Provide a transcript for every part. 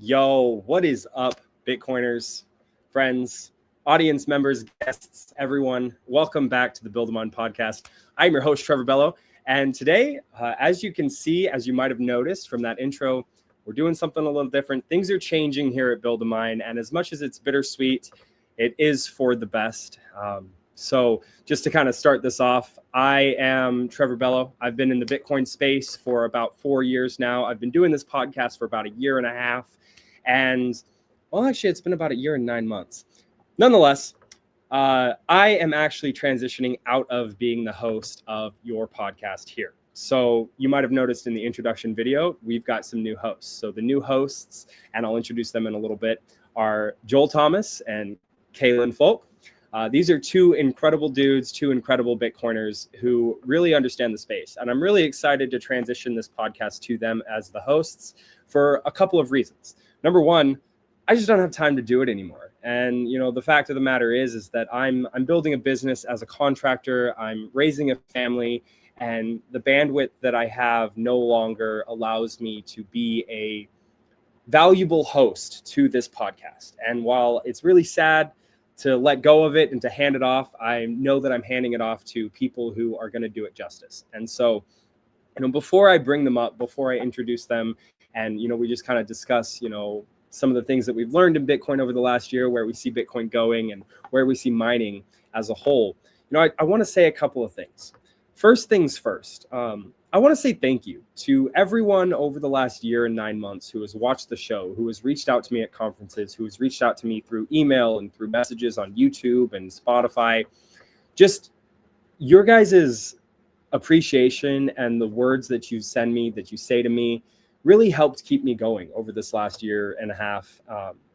Yo, what is up, Bitcoiners, friends, audience members, guests, everyone? Welcome back to the Build 'em On podcast. I'm your host, Trevor Bello. And today, as you can see, as you might have noticed from that intro, we're doing something a little different. Things are changing here at Build 'em On. And as much as it's bittersweet, it is for the best. So just to kind of start this off, I am Trevor Bello. I've been in the Bitcoin space for about 4 years now. I've been doing this podcast for about a year and a half. And well, actually, it's been about a year and 9 months. Nonetheless, I am actually transitioning out of being the host of your podcast here. So you might have noticed in the introduction video, we've got some new hosts. So the new hosts, and I'll introduce them in a little bit, are Joel Thomas and Kaylin Folk. These are two incredible dudes, two incredible Bitcoiners who really understand the space. And I'm really excited to transition this podcast to them as the hosts for a couple of reasons. Number one, I just don't have time to do it anymore. And, you know, the fact of the matter is that I'm building a business as a contractor. I'm raising a family, and the bandwidth that I have no longer allows me to be a valuable host to this podcast. And while it's really sad to let go of it and to hand it off, I know that I'm handing it off to people who are going to do it justice. And so, you know, before I bring them up, before I introduce them, and, you know, we just kind of discuss, you know, some of the things that we've learned in Bitcoin over the last year, where we see Bitcoin going and where we see mining as a whole. You know, I want to say a couple of things. First things first, I want to say thank you to everyone over the last year and 9 months who has watched the show, who has reached out to me at conferences, who has reached out to me through email and through messages on YouTube and Spotify. Just your guys's appreciation and the words that you send me, that you say to me, really helped keep me going over this last year and a half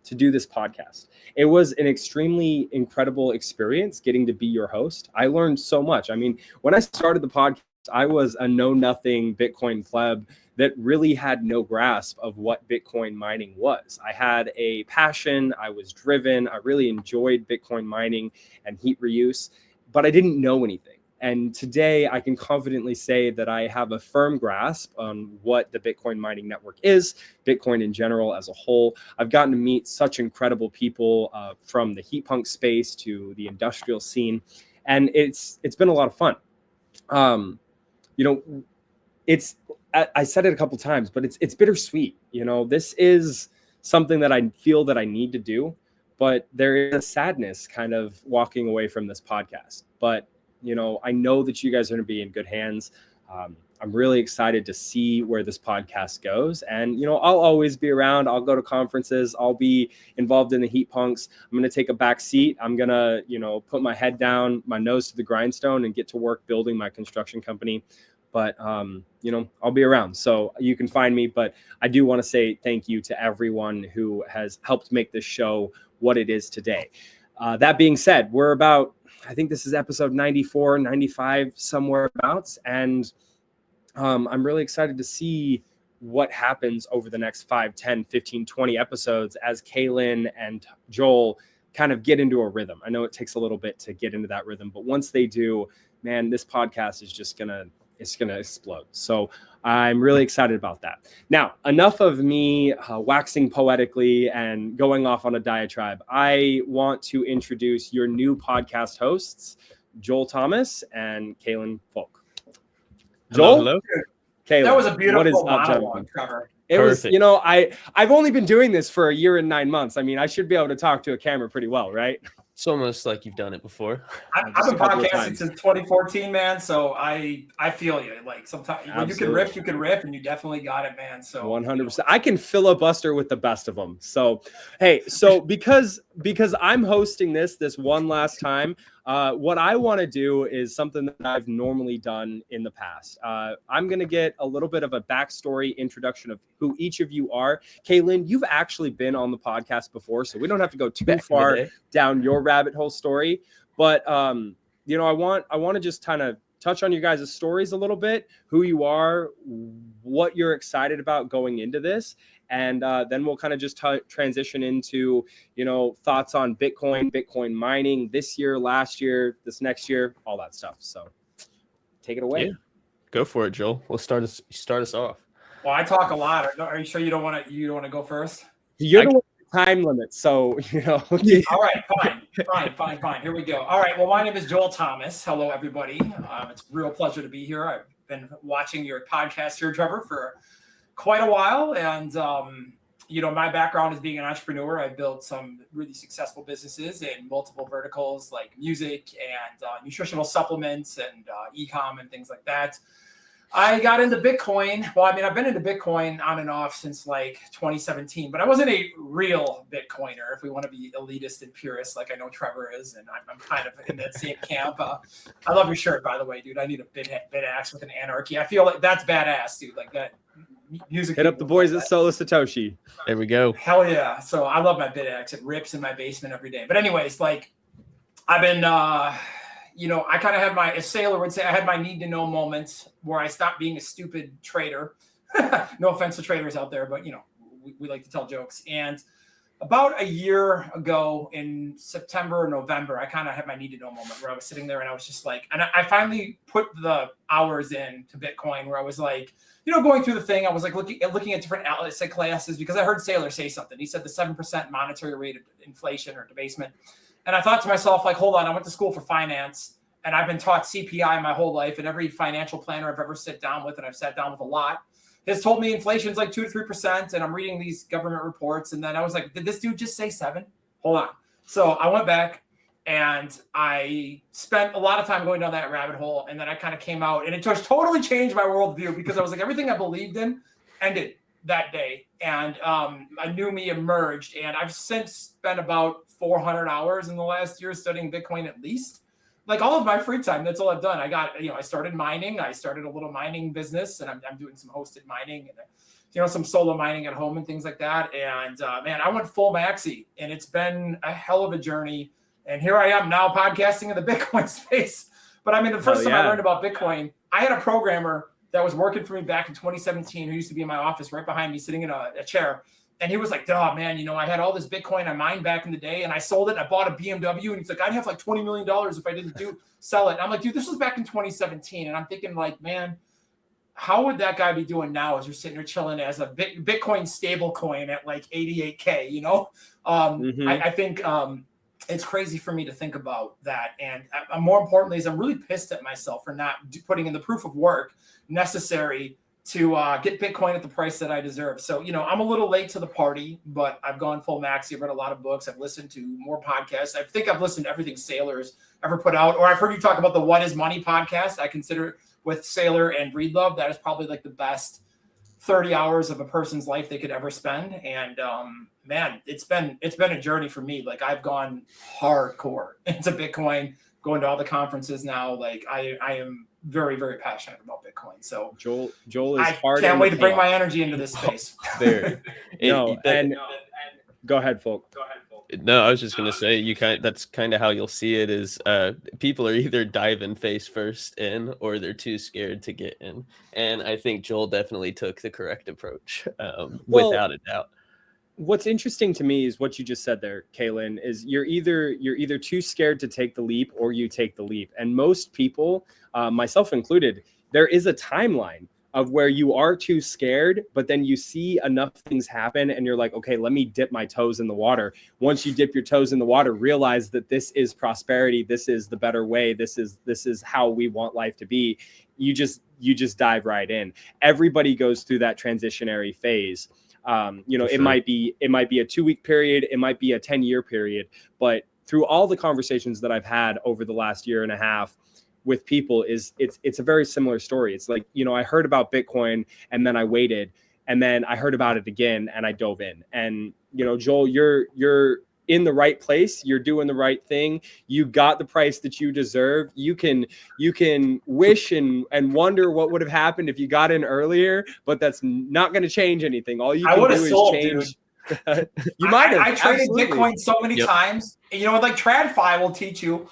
to do this podcast. It was an extremely incredible experience getting to be your host. I learned so much. I mean, when I started the podcast, I was a know-nothing Bitcoin pleb that really had no grasp of what Bitcoin mining was. I had a passion, I was driven, I really enjoyed Bitcoin mining and heat reuse, but I didn't know anything. And today I can confidently say that I have a firm grasp on what the Bitcoin mining network is, Bitcoin in general as a whole. I've gotten to meet such incredible people from the heat punk space to the industrial scene, and it's been a lot of fun. You know, I said it a couple times, but it's bittersweet. You know, this is something that I feel that I need to do, but there is a sadness kind of walking away from this podcast. But you know, I know that you guys are going to be in good hands. I'm really excited to see where this podcast goes. And, you know, I'll always be around. I'll go to conferences. I'll be involved in the heat punks. I'm going to take a back seat. I'm going to, you know, put my head down, my nose to the grindstone, and get to work building my construction company. But, you know, I'll be around. So you can find me. But I do want to say thank you to everyone who has helped make this show what it is today. That being said, we're about, I think this is episode 94, 95, somewhere abouts. And I'm really excited to see what happens over the next 5, 10, 15, 20 episodes as Kaylin and Joel kind of get into a rhythm. I know it takes a little bit to get into that rhythm, but once they do, man, this podcast is just it's going to explode. So I'm really excited about that. Now, enough of me waxing poetically and going off on a diatribe. I want to introduce your new podcast hosts, Joel Thomas and Kaylin Folk. Joel? Hello. Kaylin, that was a beautiful what is up, monologue, Trevor. It Perfect. was, you know, I've only been doing this for a year and 9 months. I mean, I should be able to talk to a camera pretty well, right? It's almost like you've done it before. I've been podcasting since 2014, man. So I feel you. Like sometimes when you can riff, and you definitely got it, man. So 100%. I can filibuster with the best of them. So, hey, so because I'm hosting this one last time, what I want to do is something that I've normally done in the past. I'm going to get a little bit of a backstory introduction of who each of you are. Kaylin, you've actually been on the podcast before, so we don't have to go too far down your rabbit hole story. But, you know, I want to just kind of touch on you guys' stories a little bit, who you are, what you're excited about going into this. And then we'll kind of just transition into, you know, thoughts on Bitcoin mining this year, last year, this next year, all that stuff. So take it away. Yeah. Go for it, Joel. We'll start us off. Well, I talk a lot. Are you sure you don't want to go first? You're the one with time limit, so All right, fine. Here we go. All right. Well, my name is Joel Thomas. Hello, everybody. It's a real pleasure to be here. I've been watching your podcast here, Trevor, for quite a while, and my background is being an entrepreneur. I've built some really successful businesses in multiple verticals like music and nutritional supplements and e-com and things like that. I got into Bitcoin. Well, I mean, I've been into Bitcoin on and off since like 2017, but I wasn't a real Bitcoiner, if we want to be elitist and purist, like I know Trevor is, and I'm kind of in that same camp. I love your shirt, by the way, dude. I need a bit axe with an anarchy. I feel like that's badass, dude. Like that music. Hit up the boys at Solo Satoshi. There we go. Hell yeah. So I love my bit axe. It rips in my basement every day. But anyways, like I've been I kind of had a sailor would say, I had my need to know moments where I stopped being a stupid trader. No offense to traders out there, but we like to tell jokes. And about a year ago in September or November, I kind of had my need to know moment where I was sitting there and I was just like, and I finally put the hours in to Bitcoin where I was like, going through the thing, I was like looking at different asset classes because I heard Sailor say something. He said the 7% monetary rate of inflation or debasement. And I thought to myself, like, hold on, I went to school for finance and I've been taught CPI my whole life, and every financial planner I've ever sat down with, and I've sat down with a lot, has told me inflation's like 2 to 3%. And I'm reading these government reports. And then I was like, did this dude just say 7? Hold on. So I went back and I spent a lot of time going down that rabbit hole. And then I kind of came out, and it just totally changed my worldview because I was like, everything I believed in ended that day. And a new me emerged. And I've since spent about 400 hours in the last year studying Bitcoin at least. Like all of my free time, that's all I've done. I started mining. I started a little mining business, and I'm doing some hosted mining and, some solo mining at home and things like that. And man, I went full maxi, and it's been a hell of a journey. And here I am now podcasting in the Bitcoin space. But I mean, the first time I learned about Bitcoin, I had a programmer that was working for me back in 2017 who used to be in my office right behind me, sitting in a chair. And he was like, "Duh, man, I had all this Bitcoin I mined back in the day, and I sold it. And I bought a BMW." And he's like, "I'd have like $20 million if I didn't sell it." And I'm like, "Dude, this was back in 2017." And I'm thinking, like, man, how would that guy be doing now as you're sitting here chilling as a Bitcoin stable coin at like 88K? I think it's crazy for me to think about that. And more importantly, is I'm really pissed at myself for not putting in the proof of work necessary to get Bitcoin at the price that I deserve. So, I'm a little late to the party, but I've gone full maxi. I've read a lot of books. I've listened to more podcasts. I think I've listened to everything Sailor's ever put out, or I've heard you talk about the What is Money podcast. I consider with Sailor and Breedlove, that is probably like the best 30 hours of a person's life they could ever spend. And man, it's been a journey for me. Like I've gone hardcore into Bitcoin, going to all the conferences now. Like I am very, very passionate about Bitcoin. So Joel is hard. I can't wait to bring my energy into this space. Very. Go ahead, folk. No, I was just gonna say that's kind of how you'll see it is people are either diving face first in or they're too scared to get in. And I think Joel definitely took the correct approach, without a doubt. What's interesting to me is what you just said there, Kaylin, is you're either too scared to take the leap or you take the leap. And most people, myself included, there is a timeline of where you are too scared, but then you see enough things happen and you're like, okay, let me dip my toes in the water. Once you dip your toes in the water, realize that this is prosperity. This is the better way. This is how we want life to be. You just dive right in. Everybody goes through that transitionary phase. It might be a 2-week period. It might be a 10-year period, but through all the conversations that I've had over the last year and a half with people it's a very similar story. It's like, I heard about Bitcoin and then I waited and then I heard about it again and I dove in. And, Joel, you're in the right place. You're doing the right thing. You got the price that you deserve. You can wish and wonder what would have happened if you got in earlier, but that's not going to change anything. All you can do is change. You might have. I traded Bitcoin so many times. And, like TradFi will teach you.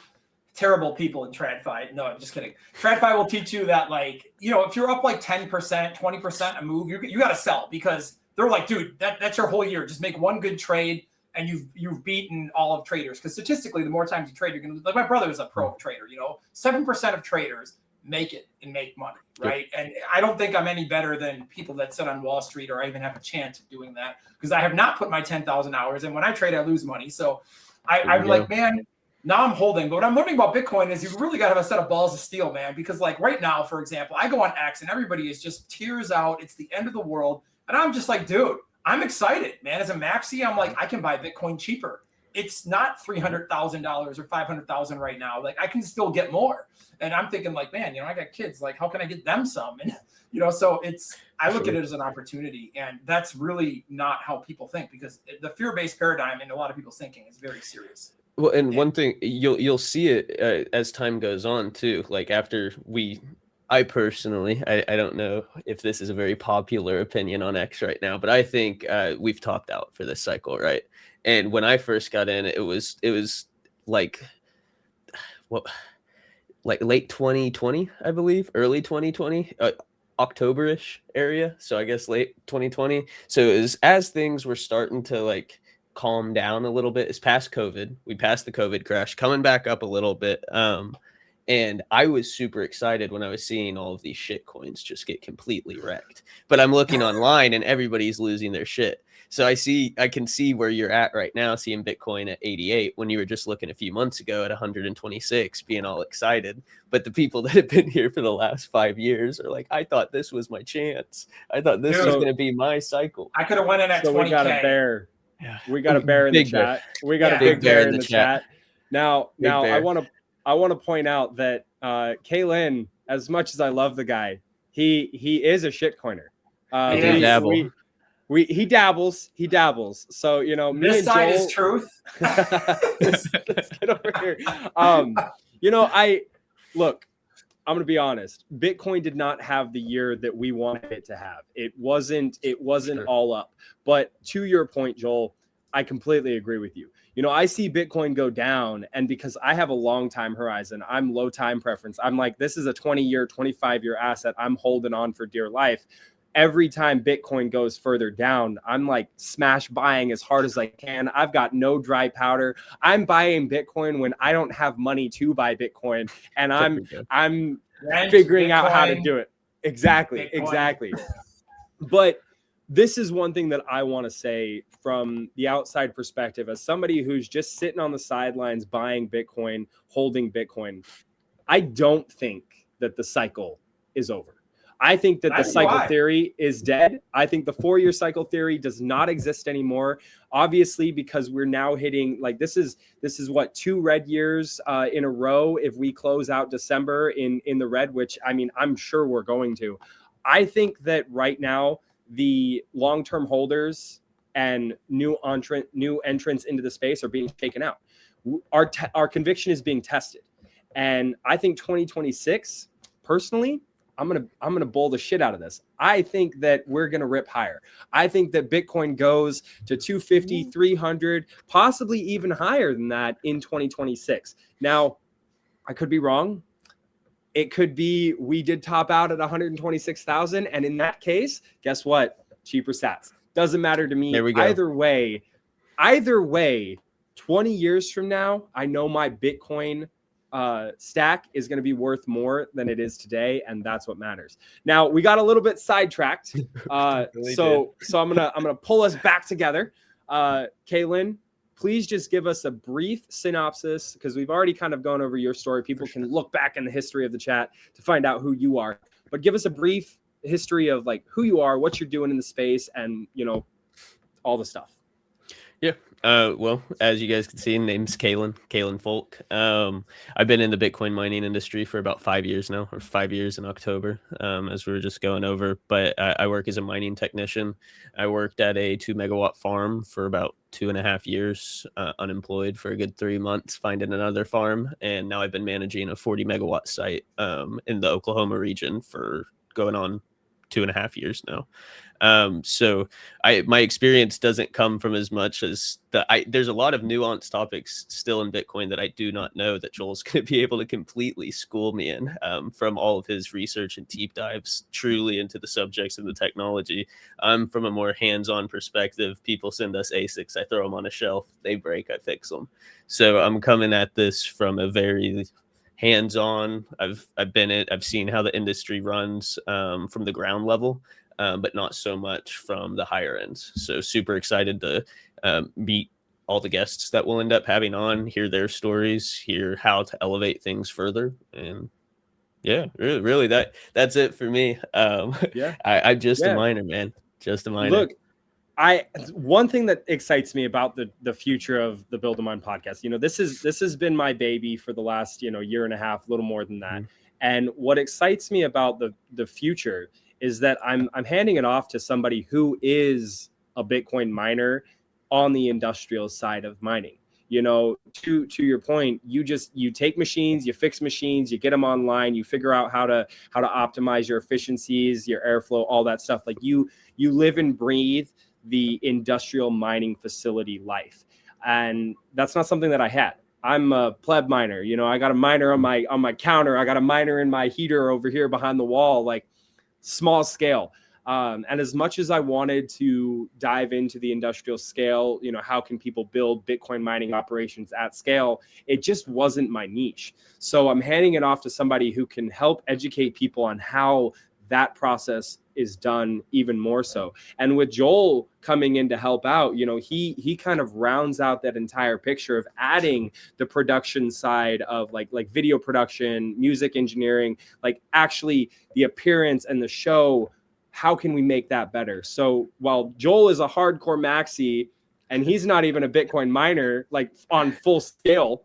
Terrible people in TradFi. No, I'm just kidding. TradFi will teach you that, like, if you're up like 10%, 20% a move, you got to sell because they're like, dude, that's your whole year. Just make one good trade and you've beaten all of traders. Because statistically, the more times you trade, you're going to, like my brother is a pro trader, 7% of traders make it and make money, right? And I don't think I'm any better than people that sit on Wall Street, or I even have a chance of doing that, because I have not put my 10,000 hours, and when I trade, I lose money. So I'm like, man, now I'm holding. But what I'm learning about Bitcoin is you really got to have a set of balls of steel, man, because like right now, for example, I go on X and everybody is just tears out. It's the end of the world. And I'm just like, dude, I'm excited, man. As a maxi, I'm like, I can buy Bitcoin cheaper. It's not $300,000 or $500,000 right now. Like I can still get more. And I'm thinking like, man, I got kids, like how can I get them some? And, so I look at it as an opportunity, and that's really not how people think, because the fear-based paradigm in a lot of people's thinking is very serious. Well, and one thing you'll see it as time goes on too. Like I personally, I don't know if this is a very popular opinion on X right now, but I think we've topped out for this cycle, right? And when I first got in, it was like late 2020, I believe, early 2020, October-ish area. So I guess late 2020. So it was as things were starting to like calm down a little bit. It's past COVID. We passed the COVID crash, coming back up a little bit. And I was super excited when I was seeing all of these shit coins just get completely wrecked. But I'm looking online and everybody's losing their shit. So I can see where you're at right now, seeing Bitcoin at 88 when you were just looking a few months ago at 126, being all excited. But the people that have been here for the last 5 years are like, I thought this was my chance. I thought this was going to be my cycle. I could have went in at 20K. We got a bear. We got a bear in the chat. We got a big bear in the chat. Now I want to point out that Kaylin, as much as I love the guy, he is a shitcoiner. He dabbles. So this side is truth. Let's get over here. I'm gonna be honest. Bitcoin did not have the year that we wanted it to have. It wasn't all up. But to your point, Joel, I completely agree with you. I see Bitcoin go down, and because I have a long time horizon, I'm low time preference. I'm like, this is a 20-year, 25-year asset. I'm holding on for dear life. Every time Bitcoin goes further down, I'm like smash buying as hard as I can. I've got no dry powder. I'm buying Bitcoin when I don't have money to buy Bitcoin, and I'm figuring out how to do it. Exactly. But this is one thing that I want to say from the outside perspective, as somebody who's just sitting on the sidelines buying Bitcoin, holding Bitcoin. I don't think that the cycle is over. I think that the cycle theory is dead. I think the 4-year cycle theory does not exist anymore. Obviously, because we're now hitting like this is what 2 red years in a row. If we close out December in the red, which I mean, I'm sure we're going to. I think that right now the long-term holders and new entrants into the space are being shaken out. Our conviction is being tested, and I think 2026, personally, I'm gonna bull the shit out of this. I think that we're gonna rip higher. I think that Bitcoin goes to 250, 300, possibly even higher than that in 2026. Now, I could be wrong. It could be we did top out at 126,000, and in that case, guess what? Cheaper sats. Doesn't matter to me. There we go. Either way, 20 years from now, I know my Bitcoin stack is going to be worth more than it is today, and that's what matters. Now we got a little bit sidetracked, so I'm gonna pull us back together. Kaylin, please just give us a brief synopsis, because we've already kind of gone over your story. People can look back in the history of the chat to find out who you are, but give us a brief history of like who you are, what you're doing in the space, and all the stuff. Yeah. Well, as you guys can see, name's Kaylin Folk. I've been in the Bitcoin mining industry for about 5 years now, or 5 years in October, as we were just going over. But I work as a mining technician. I worked at a 2-megawatt farm for about 2.5 years, unemployed for a good 3 months, finding another farm. And now I've been managing a 40-megawatt site in the Oklahoma region for going on 2.5 years now. So my experience doesn't come from as much as there's a lot of nuanced topics still in Bitcoin that I do not know that Joel's going to be able to completely school me in, from all of his research and deep dives truly into the subjects and the technology. I'm from a more hands-on perspective. People send us ASICs. I throw them on a shelf. They break. I fix them. So I'm coming at this from a very hands-on. I've seen how the industry runs from the ground level, but not so much from the higher ends. So super excited to meet all the guests that we'll end up having on, hear their stories, hear how to elevate things further. And yeah, really that's it for me. Yeah. I'm just a Yeah. miner, man. Just a miner. Look, one thing that excites me about the future of the Build a Mind podcast, this has been my baby for the last, year and a half, a little more than that. And what excites me about the future is that I'm handing it off to somebody who is a Bitcoin miner on the industrial side of mining. To your point, you take machines, you fix machines, you get them online, you figure out how to optimize your efficiencies, your airflow, all that stuff. Like you live and breathe the industrial mining facility life. And that's not something that I had. I'm a pleb miner. I got a miner on my counter. I got a miner in my heater over here behind the wall, like small scale. And as much as I wanted to dive into the industrial scale, how can people build Bitcoin mining operations at scale? It just wasn't my niche. So I'm handing it off to somebody who can help educate people on how that process is done even more so. And with Joel coming in to help out, he kind of rounds out that entire picture of adding the production side of like video production, music engineering, like actually the appearance and the show. How can we make that better? So while Joel is a hardcore maxi and he's not even a Bitcoin miner, like on full scale.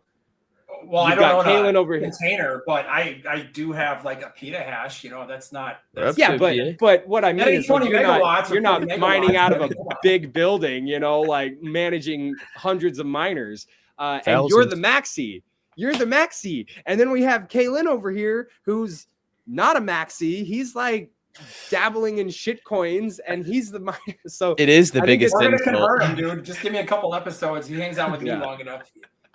Well, I don't know Kalen over container, but I do have like a petahash. That's not. Yeah, but what I mean is like you're not mining out of a big building. Like managing hundreds of miners, and you're the maxi. You're the maxi, and then we have Kalen over here who's not a maxi. He's like dabbling in shit coins, and he's the miner. So it is the biggest. We're gonna convert him, dude. Just give me a couple episodes. He hangs out with me long enough.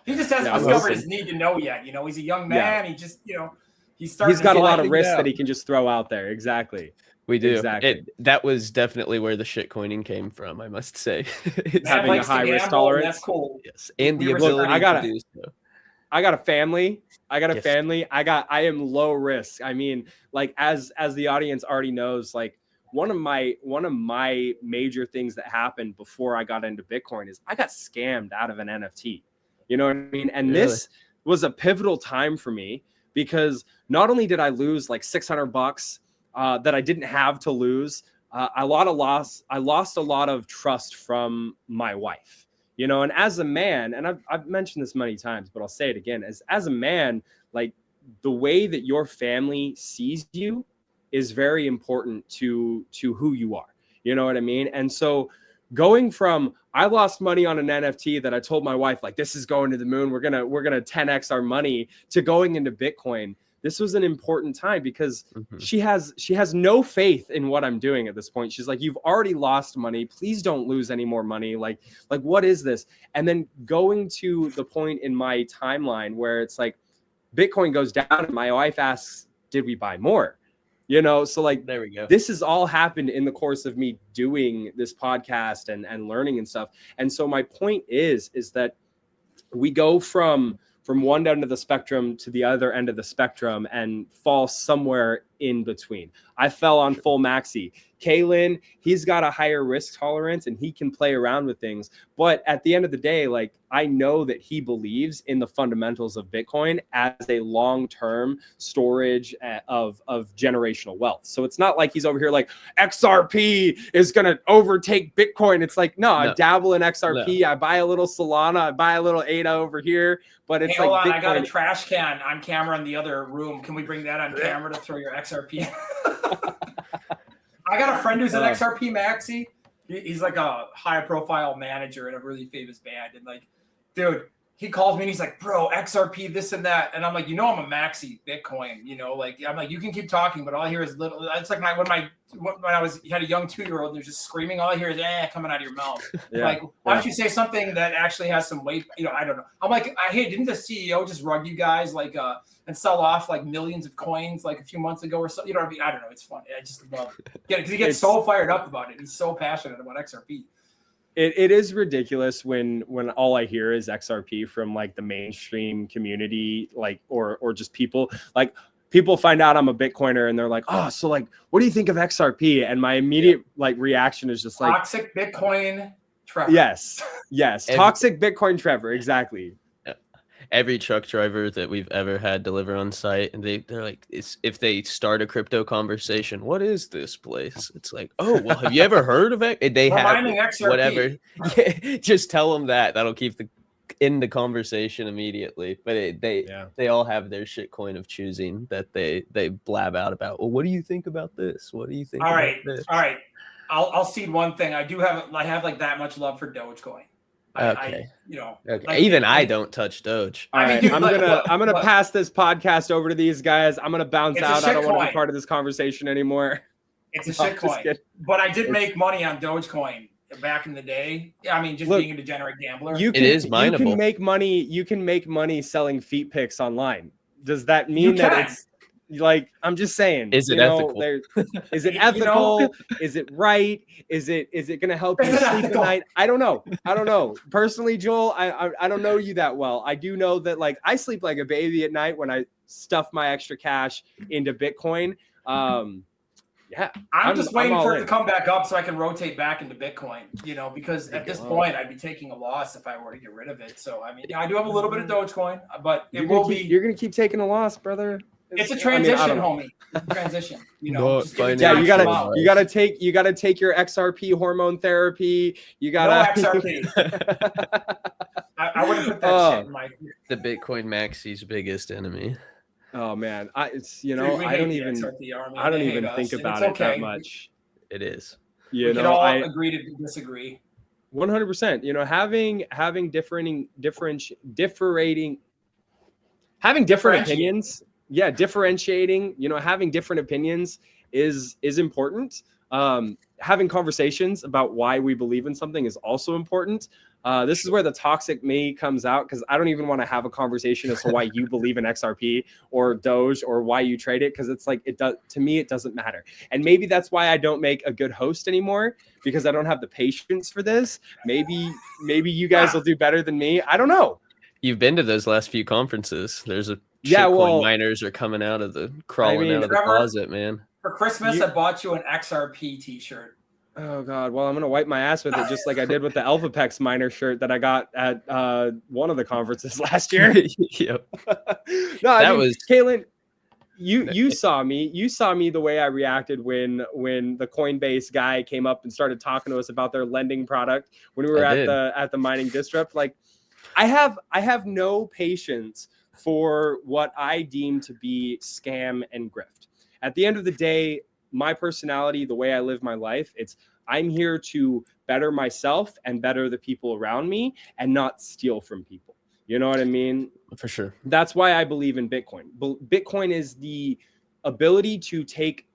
He just hasn't discovered his need to know yet. He's a young man. He just, he's got a lot of risks that he can just throw out there. Exactly. We do. Exactly. That was definitely where the shit coining came from, I must say. Having a high risk tolerance. That's cool. Yes. And the ability to do so. I got a family. I am low risk. I mean, like as the audience already knows, like one of my major things that happened before I got into Bitcoin is I got scammed out of an NFT. You know what I mean? And really? This was a pivotal time for me because not only did I lose like $600 that I didn't have to lose, I lost a lot of trust from my wife. And as a man, and I've mentioned this many times, but I'll say it again, as a man, like the way that your family sees you is very important to who you are. You know what I mean? And so going from I lost money on an NFT that I told my wife, like, this is going to the moon. We're gonna 10x our money, to going into Bitcoin. This was an important time because she has no faith in what I'm doing at this point. She's like, you've already lost money. Please don't lose any more money. Like what is this? And then going to the point in my timeline where it's like Bitcoin goes down and my wife asks, did we buy more? So like, there we go. This has all happened in the course of me doing this podcast and learning and stuff. And so my point is that we go from one end of the spectrum to the other end of the spectrum and fall somewhere in between. I fell on full maxi. Kalen, he's got a higher risk tolerance and he can play around with things. But at the end of the day, like, I know that he believes in the fundamentals of Bitcoin as a long-term storage of generational wealth. So it's not like he's over here like XRP is going to overtake Bitcoin. It's like, no, I dabble in XRP. No. I buy a little Solana. I buy a little ADA over here. But it's hold like on, I got a trash can on camera in the other room. Can we bring that on camera to throw your XRP? I got a friend who's an XRP maxi. He's like a high-profile manager in a really famous band, and like, dude, he calls me and he's like, bro, XRP, this and that. And I'm like, I'm a maxi Bitcoin, like, I'm like, you can keep talking, but all I hear is little. It's like when I had a young 2-year-old, and they're just screaming. All I hear is coming out of your mouth. Yeah. Like, why don't you say something that actually has some weight? I don't know. I'm like, hey, didn't the CEO just rug you guys like and sell off like millions of coins like a few months ago or something? You know what I mean? I don't know. It's funny. I just love it because he gets so fired up about it. He's so passionate about XRP. it is ridiculous when all I hear is XRP from like the mainstream community, like or just people like people find out I'm a Bitcoiner and they're like, oh, so like, what do you think of XRP? And my immediate like reaction is just like toxic Bitcoin Trevor. Yes, toxic Bitcoin Trevor, exactly. Every truck driver that we've ever had deliver on site, and they're like, if they start a crypto conversation, what is this place? It's like, oh, well, have you ever heard of it? They We're have mining XRP. whatever. Yeah, just tell them that'll keep in the conversation immediately. But they all have their shit coin of choosing that they blab out about. Well, what do you think about this? What do you think? All right, about this? all right. I'll cede one thing. I have like that much love for Dogecoin. Okay. Like, I don't touch Doge. All right, I'm gonna pass this podcast over to these guys. I'm gonna bounce out. I don't want to be part of this conversation anymore. It's a shit coin. But I did make money on Dogecoin back in the day. I mean, just being a degenerate gambler. It is mineable. You can make money selling feet pics online. Does that mean that it's like, I'm just saying, is it ethical? Is it ethical? Is it right? Is it going to help you sleep at night? I don't know. Personally, Joel, I don't know you that well. I do know that like I sleep like a baby at night when I stuff my extra cash into Bitcoin. Yeah, I'm just waiting for it to come back up so I can rotate back into Bitcoin, because at this point I'd be taking a loss if I were to get rid of it. So, I mean, I do have a little bit of Dogecoin, but you're going to keep taking a loss, brother. It's a transition, homie. Transition. You gotta take your XRP hormone therapy. You gotta no XRP. I wouldn't put that shit in my. The Bitcoin Maxi's biggest enemy. Oh man, I don't even think about it that much. It is. We can all agree to disagree. 100%. Having different opinions. Yeah, differentiating, having different opinions is important. Having conversations about why we believe in something is also important. This is where the toxic me comes out, because I don't even want to have a conversation as to why you believe in XRP or Doge or why you trade it, because it's like to me it doesn't matter. And maybe that's why I don't make a good host anymore, because I don't have the patience for this. Maybe you guys will do better than me. I don't know. You've been to those last few conferences. There's a miners are coming out of the closet, man. For Christmas, I bought you an XRP t-shirt. Oh God! Well, I'm gonna wipe my ass with it, just like I did with the AlphaPex miner shirt that I got at one of the conferences last year. Yep. Caitlin. You saw me the way I reacted when the Coinbase guy came up and started talking to us about their lending product when we were at the mining disrupt. Like, I have no patience for what I deem to be scam and grift. At the end of the day, my personality, the way I live my life, I'm here to better myself and better the people around me and not steal from people. You know what I mean? For sure. That's why I believe in Bitcoin. Bitcoin is the ability to take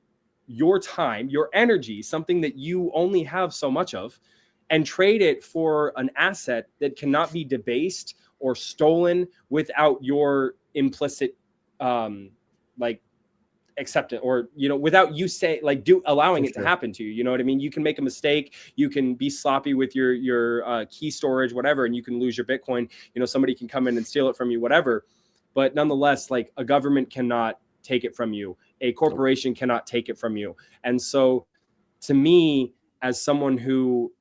your time, your energy, something that you only have so much of, and trade it for an asset that cannot be debased or stolen without your implicit acceptance, or without you allowing it to happen to you. You know what I mean? You can make a mistake, you can be sloppy with your key storage, whatever, and you can lose your Bitcoin. Somebody can come in and steal it from you, whatever. But nonetheless, like, a government cannot take it from you, a corporation cannot take it from you. And so, to me, as someone who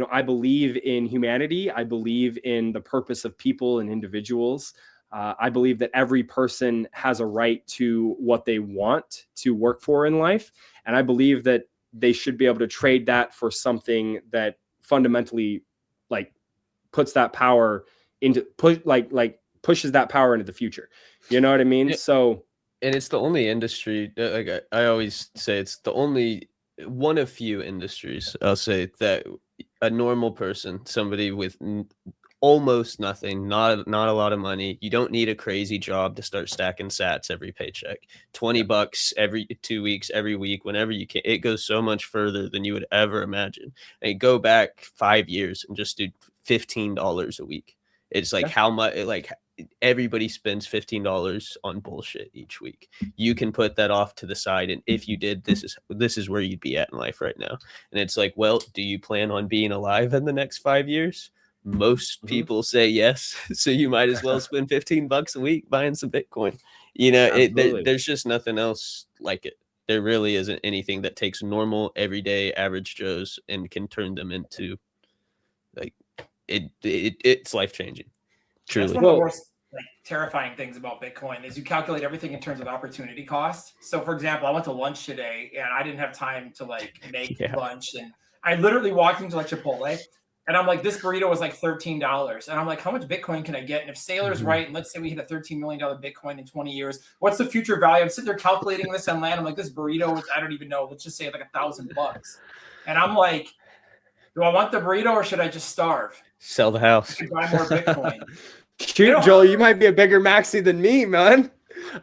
I believe in humanity, I believe in the purpose of people and individuals. I believe that every person has a right to what they want to work for in life. And I believe that they should be able to trade that for something that fundamentally puts that power into pushes that power into the future. You know what I mean? Yeah. So, and it's the only industry, like I always say, it's the only one of few industries, I'll say, that a normal person, somebody with almost nothing, not a lot of money, you don't need a crazy job to start stacking sats every paycheck. $20 every 2 weeks, every week, whenever you can. It goes so much further than you would ever imagine. And go back 5 years and just do $15 a week. It's like how much, like everybody spends $15 on bullshit each week. You can put that off to the side, and if you did, this is where you'd be at in life right now. And it's like, well, do you plan on being alive in the next 5 years? Most people say yes, so you might as well spend $15 a week buying some Bitcoin. You know, there's just nothing else like it. There really isn't anything that takes normal, everyday, average Joes and can turn them into like it's life changing. Truly. That's one of the worst, like, terrifying things about Bitcoin is you calculate everything in terms of opportunity cost. So, for example, I went to lunch today and I didn't have time to like make lunch, and I literally walked into like Chipotle. And I'm like, this burrito was like $13. And I'm like, how much Bitcoin can I get? And if Saylor's right, and let's say we hit a $13 million Bitcoin in 20 years, what's the future value? I'm sitting there calculating this on land. I'm like, this burrito was, I don't even know. Let's just say like $1,000. And I'm like, do I want the burrito or should I just starve? Sell the house. Buy more Bitcoin. Shoot, Joel, you might be a bigger maxi than me, man.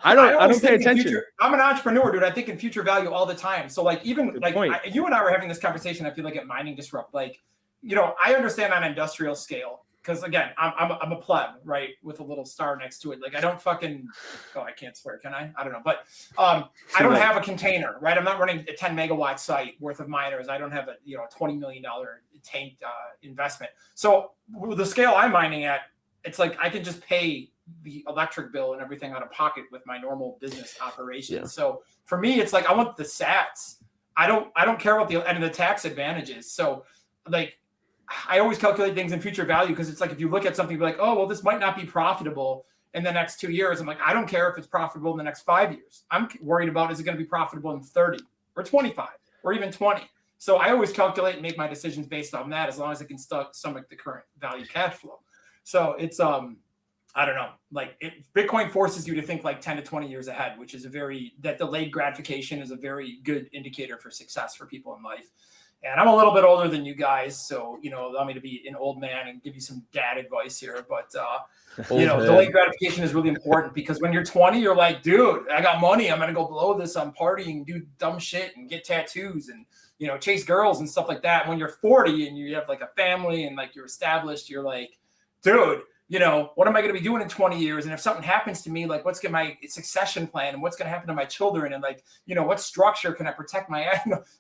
I don't pay attention. I'm an entrepreneur, dude. I think in future value all the time. So like, even good like you and I were having this conversation, I feel like at Mining Disrupt, like, you know, I understand on industrial scale because again, I'm a pleb, right, with a little star next to it. Like I don't fucking, I can't swear, can I? I don't know, but I don't have a container, right? I'm not running a 10 megawatt site worth of miners. I don't have a $20 million tank investment. So the scale I'm mining at, it's like I can just pay the electric bill and everything out of pocket with my normal business operations. Yeah. So for me, it's like I want the sats. I don't care about the tax advantages. So like, I always calculate things in future value because it's like if you look at something, you're like, oh, well, this might not be profitable in the next 2 years. I'm like, I don't care if it's profitable in the next 5 years. I'm worried about is it going to be profitable in 30 or 25 or even 20. So I always calculate and make my decisions based on that as long as it can stomach the current value cash flow. So it's I don't know, like Bitcoin forces you to think like 10 to 20 years ahead, which is that delayed gratification is a very good indicator for success for people in life. And I'm a little bit older than you guys, so, allow me to be an old man and give you some dad advice here. But, delayed gratification is really important because when you're 20, you're like, dude, I got money. I'm going to go blow this on partying, do dumb shit and get tattoos and, chase girls and stuff like that. And when you're 40 and you have like a family and like you're established, you're like, dude, what am I going to be doing in 20 years? And if something happens to me, like what's my succession plan and what's going to happen to my children? And like, what structure can I protect my,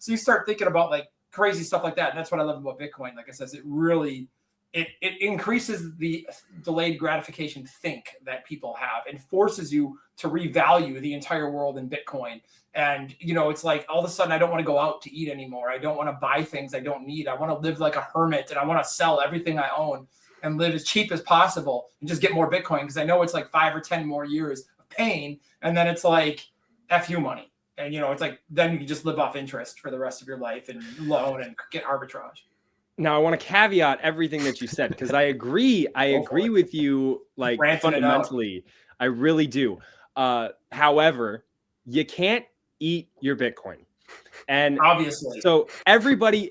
so you start thinking about like, crazy stuff like that. And that's what I love about Bitcoin. Like I said, it really, it increases the delayed gratification think that people have and forces you to revalue the entire world in Bitcoin. And, it's like all of a sudden I don't want to go out to eat anymore. I don't want to buy things I don't need. I want to live like a hermit and I want to sell everything I own and live as cheap as possible and just get more Bitcoin because I know it's like 5 or 10 more years of pain. And then it's like F you money. And, it's like, then you can just live off interest for the rest of your life and loan and get arbitrage. Now, I want to caveat everything that you said, because I agree with you, like, fundamentally. I really do. However, you can't eat your Bitcoin. And obviously, so everybody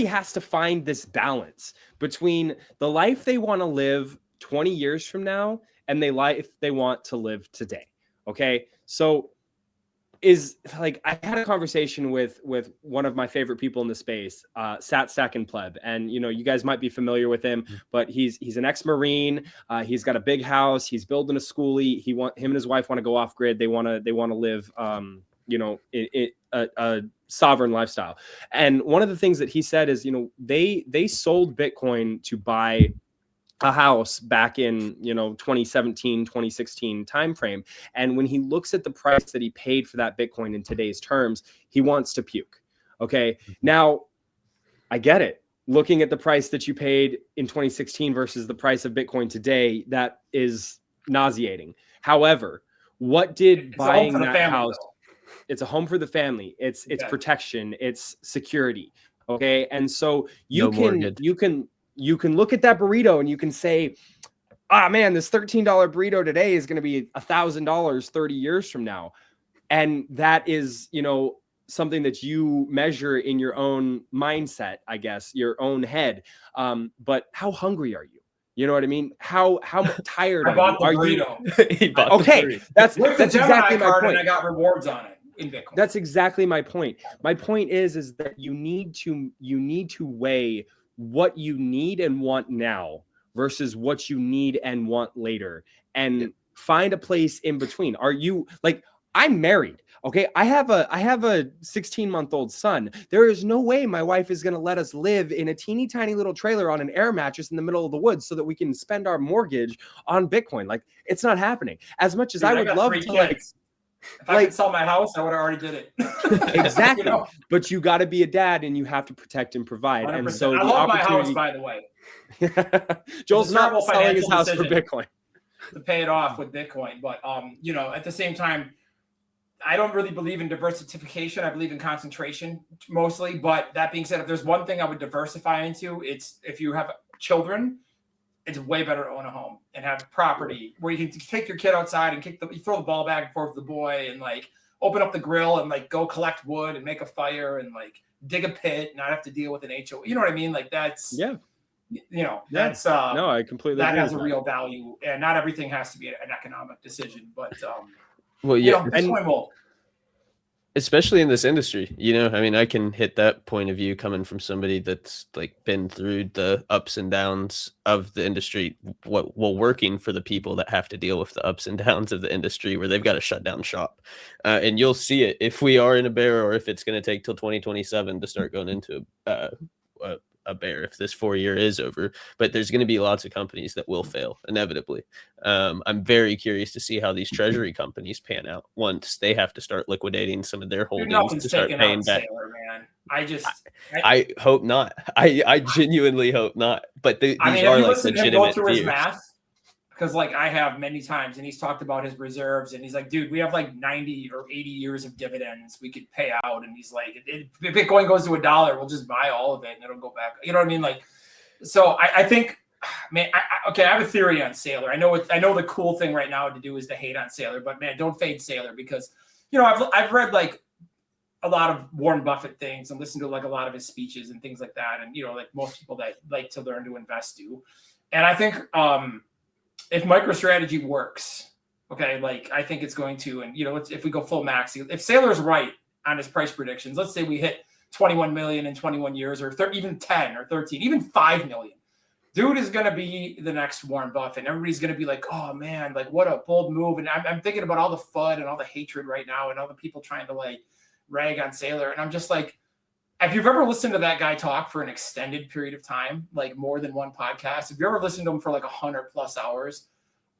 has to find this balance between the life they want to live 20 years from now and the life they want to live today. Okay. So is like, I had a conversation with one of my favorite people in the space, Sat Stack and Pleb. And, you guys might be familiar with him, but he's an ex-Marine. He's got a big house. He's building a schoolie. Him and his wife want to go off grid. They want to live, a sovereign lifestyle. And one of the things that he said is, they sold Bitcoin to buy a house back in 2017 2016 timeframe, and when he looks at the price that he paid for that Bitcoin in today's terms, he wants to puke. Okay, now I get it. Looking at the price that you paid in 2016 versus the price of Bitcoin today, that is nauseating. However, what did buying that house? It's a home for the family. It's protection. It's security. Okay, and so you can look at that burrito and you can say, man, this $13 burrito today is going to be $1,000 30 years from now. And that is, something that you measure in your own mindset, I guess, your own head. But how hungry are you? You know what I mean? How tired are you? Okay, that's exactly my point. And I got rewards on it in Bitcoin. That's exactly my point. My point is that you need to weigh what you need and want now versus what you need and want later, and find a place in between. Are you like, I'm married. Okay. I have a 16-month-old son. There is no way my wife is going to let us live in a teeny tiny little trailer on an air mattress in the middle of the woods so that we can spend our mortgage on Bitcoin. Like, it's not happening. As much as I would love to, like, if I could sell my house, I would have already did it. Exactly. But you got to be a dad and you have to protect and provide. 100%. And so I love my house, by the way. Joel's not selling his house for Bitcoin to pay it off with Bitcoin. But, at the same time, I don't really believe in diversification. I believe in concentration mostly. But that being said, if there's one thing I would diversify into, it's if you have children, it's way better to own a home and have property where you can take your kid outside and you throw the ball back and forth with the boy and like open up the grill and like go collect wood and make a fire and like dig a pit and not have to deal with an HO. You know what I mean? Like that's, that's, no, I completely that agree has a real value, and not everything has to be an economic decision, but, Bitcoin will. Especially in this industry, I mean, I can hit that point of view coming from somebody that's like been through the ups and downs of the industry, working for the people that have to deal with the ups and downs of the industry where they've got to shut down shop. And you'll see it if we are in a bear, or if it's going to take till 2027 to start going into a bear, if this 4-year is over. But there's going to be lots of companies that will fail inevitably. I'm very curious to see how these treasury companies pan out once they have to start liquidating some of their holdings to start paying back. Sailor, man. I hope not. I genuinely hope not. But these are like legitimate fears. Math, because like I have many times, and he's talked about his reserves, and he's like, dude, we have like 90 or 80 years of dividends we could pay out. And he's like, if Bitcoin goes to $1, we'll just buy all of it and it'll go back. You know what I mean? Like, so I think, man, I have a theory on Sailor. I know the cool thing right now to do is to hate on Sailor, but man, don't fade Sailor, because, I've read like a lot of Warren Buffett things and listened to like a lot of his speeches and things like that. And, like most people that like to learn to invest do. And I think, if MicroStrategy works, okay, like I think it's going to, and if we go full max, if Sailor's right on his price predictions, let's say we hit 21 million in 21 years, or even 10 or 13, even 5 million, dude is going to be the next Warren Buffett. And everybody's going to be like, oh man, like what a bold move. And I'm thinking about all the FUD and all the hatred right now and all the people trying to like rag on Sailor. And I'm just like, if you've ever listened to that guy talk for an extended period of time, like more than one podcast, if you ever listened to him for like 100+ hours,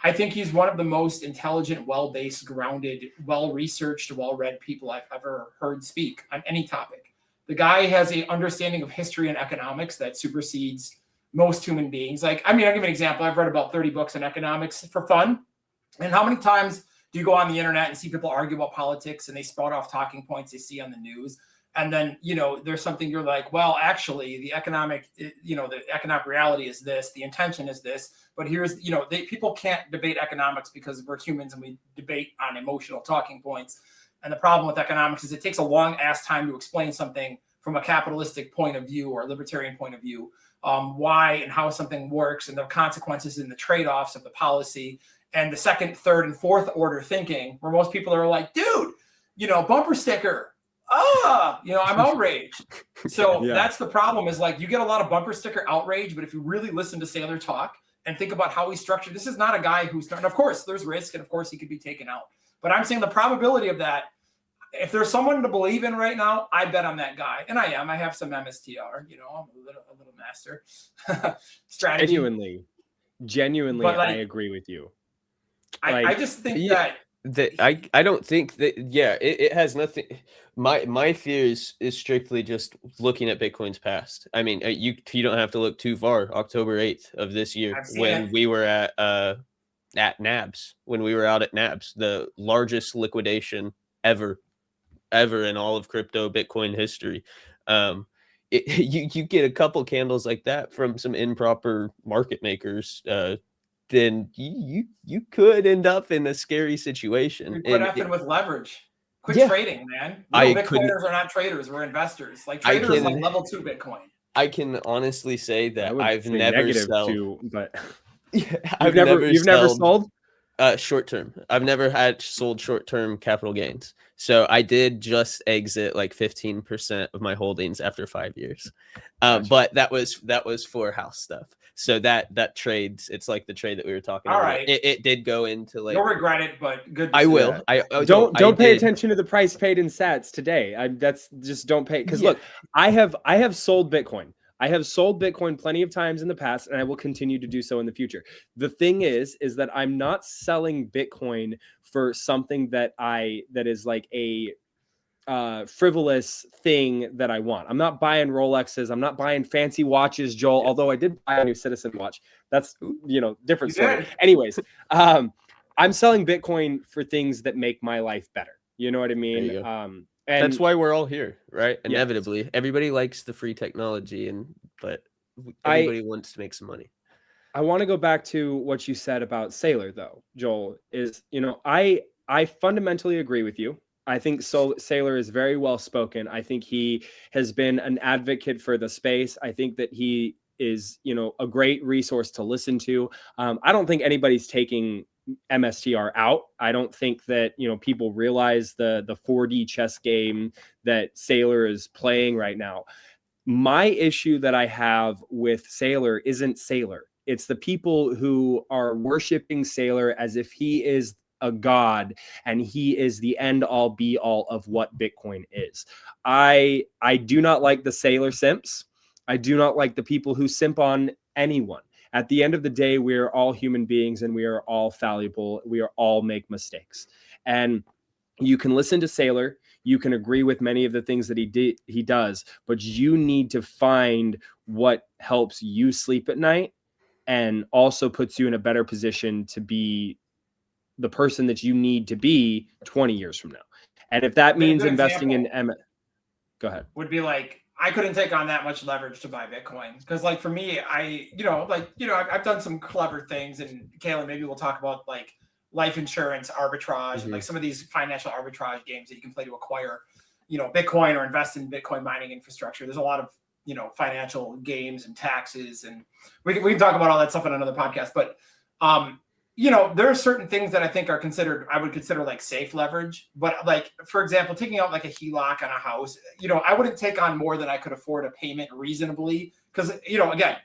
I think he's one of the most intelligent, well-based, grounded, well-researched, well-read people I've ever heard speak on any topic. The guy has an understanding of history and economics that supersedes most human beings. Like, I mean, I'll give you an example. I've read about 30 books on economics for fun. And how many times do you go on the internet and see people argue about politics and they spout off talking points they see on the news? And then, there's something you're like, well, actually, the economic reality is this, the intention is this, but here's, people can't debate economics because we're humans and we debate on emotional talking points. And the problem with economics is it takes a long ass time to explain something from a capitalistic point of view or a libertarian point of view, why and how something works and the consequences and the trade-offs of the policy and the second, third, and fourth order thinking, where most people are like, dude, bumper sticker. I'm outraged. So that's the problem, is like you get a lot of bumper sticker outrage, but if you really listen to Sailor talk and think about how he structured, this is not a guy who's starting. Of course, there's risk, and of course he could be taken out. But I'm saying the probability of that, if there's someone to believe in right now, I bet on that guy. And I have some MSTR, I'm a little master strategy. Genuinely, like, I agree with you. I just think that I don't think that it has nothing. My fear is strictly just looking at Bitcoin's past. I mean, you don't have to look too far. October 8th of this year, when we were at NABS, when we were out at NABS, the largest liquidation ever in all of crypto Bitcoin history. You get a couple candles like that from some improper market makers, then you could end up in a scary situation. Quit effing with leverage. Quit trading, man. Bitcoiners are not traders. We're investors. Like traders like level 2 Bitcoin. I can honestly say that I've never sold. but you've never sold. Short term. I've never had sold short term capital gains. So I did just exit like 15% of my holdings after 5 years. Gotcha. But that was for house stuff. So that trades, it's like the trade that we were talking All about. right. It did go into like, You'll regret it, but good. To I see. will. Yeah. I Don't I pay did. attention to the price paid in sats today. That's just don't pay, because Yeah. look, I have sold Bitcoin. I have sold Bitcoin plenty of times in the past, and I will continue to do so in the future. The thing is that I'm not selling Bitcoin for something that is like a frivolous thing that I want. I'm not buying Rolexes. I'm not buying fancy watches, Joel. Yeah. Although I did buy a new Citizen watch. That's different You story. did. Anyways, I'm selling Bitcoin for things that make my life better. You know what I mean? There you go. And That's why we're all here, right? Yeah. Inevitably, everybody likes the free technology, but I- everybody wants to make some money. I want to go back to what you said about Saylor, though, Joel. I fundamentally agree with you. I think Saylor is very well spoken. I think he has been an advocate for the space. I think that he is, a great resource to listen to. I don't think anybody's taking MSTR out. I don't think that people realize the 4D chess game that Saylor is playing right now. My issue that I have with Saylor isn't Saylor. It's the people who are worshiping Saylor as if he is a god and he is the end all be all of what Bitcoin is. I do not like the Saylor simps. I do not like the people who simp on anyone. At the end of the day, we are all human beings and we are all fallible. We are all make mistakes. And you can listen to Saylor. You can agree with many of the things that he does, but you need to find what helps you sleep at night and also puts you in a better position to be the person that you need to be 20 years from now. And if that means investing in go ahead. Would be like, I couldn't take on that much leverage to buy Bitcoin because, like, for me, I've done some clever things, and Kayla, maybe we'll talk about like life insurance arbitrage and like some of these financial arbitrage games that you can play to acquire, Bitcoin or invest in Bitcoin mining infrastructure. There's a lot of, financial games and taxes, and we can talk about all that stuff in another podcast. But, there are certain things that I think I would consider like safe leverage. But like, for example, taking out like a HELOC on a house, I wouldn't take on more than I could afford a payment reasonably. Because, again,